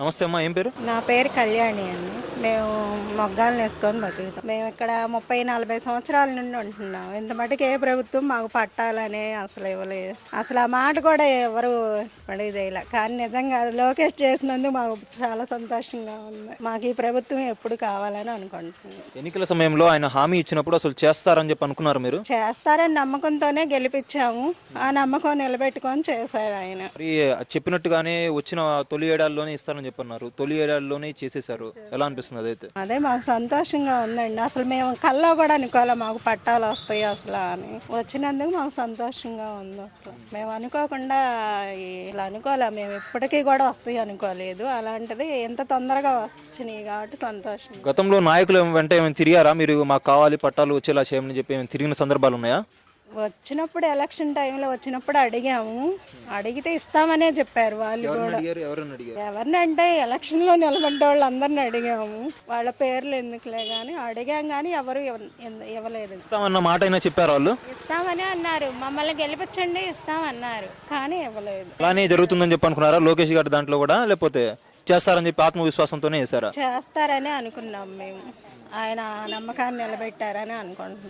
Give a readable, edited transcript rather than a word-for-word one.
నమస్తే అమ్మా, ఏం పేరు? నా పేరు కళ్యాణి అండి. మేము మొగ్గాలు వేసుకొని బతుకుతాం. మేము ఇక్కడ 30-40 సంవత్సరాల నుండి ఉంటున్నాం. ఇంత మటుకు ఏ ప్రభుత్వం మాకు పట్టాలనే అసలు ఇవ్వలేదు. అసలు ఆ మాట కూడా ఎవరు పడేదేలా. కానీ నిజంగా అది లోకేష్ చేసినందుకు మాకు చాలా సంతోషంగా ఉంది. మాకు ఈ ప్రభుత్వం ఎప్పుడు కావాలని అనుకుంటున్నాం. ఎన్నికల సమయంలో ఆయన హామీ ఇచ్చినప్పుడు అసలు చేస్తారని చెప్పి అనుకున్నారు మీరు? చేస్తారని నమ్మకంతోనే గెలిపించాము. ఆ నమ్మకం నిలబెట్టుకొని చేశారు ఆయన. మరి చెప్పినట్టుగానే వచ్చిన తొలి ఏడాదిలోనే ఇస్తారని చెప్పన్నారు. తొలి ఏడాదిలోనే చేసేసారు. ఎలా అనిపిస్తుంది అదైతే? అదే మాకు సంతోషంగా ఉందండి. అసలు మేము కల్లో కూడా అనుకోవాలి మాకు పట్టాలు వస్తాయి అసలు అని. వచ్చినందుకు మాకు సంతోషంగా ఉంది. అసలు మేము అనుకోకుండా ఇలా అనుకోలే. మేము ఇప్పటికీ కూడా వస్తాయి అనుకోలేదు. అలాంటిది ఎంత తొందరగా వచ్చినాయి కాబట్టి సంతోషం. గతంలో నాయకులు వెంట ఏమైనా తిరిగారా మీరు? మాకు కావాలి పట్టాలు వచ్చేలా చేయమని చెప్పి ఏమైనా తిరిగిన సందర్భాలు ఉన్నాయా? వచ్చినప్పుడు ఎలక్షన్ టైంలో వచ్చినప్పుడు అడిగాము. అడిగితే ఇస్తామనే చెప్పారు వాళ్ళు కూడా. ఎవరినంటే ఎలక్షన్లో నిలబడ్డ వాళ్ళు అందరిని అడిగాము. వాళ్ళ పేర్లు ఎందుకులే కానీ అడిగాం, కానీ ఎవరు ఇవ్వలేదు. ఇస్తామన్న మాట అయినా చెప్పారు వాళ్ళు? ఇస్తామని అన్నారు, మమ్మల్ని గెలిపించండి ఇస్తామన్నారు, కానీ ఇవ్వలేదు. అలానే జరుగుతుందని చెప్పి అనుకున్నారా లోకేష్ గారి దాంట్లో కూడా, లేకపోతే చేస్తారని చెప్పి ఆత్మవిశ్వాసంతోనే వేసారా? చేస్తారని అనుకున్నాం మేము. ఆయన నమ్మకాన్ని నిలబెట్టారని అనుకుంటున్నాం.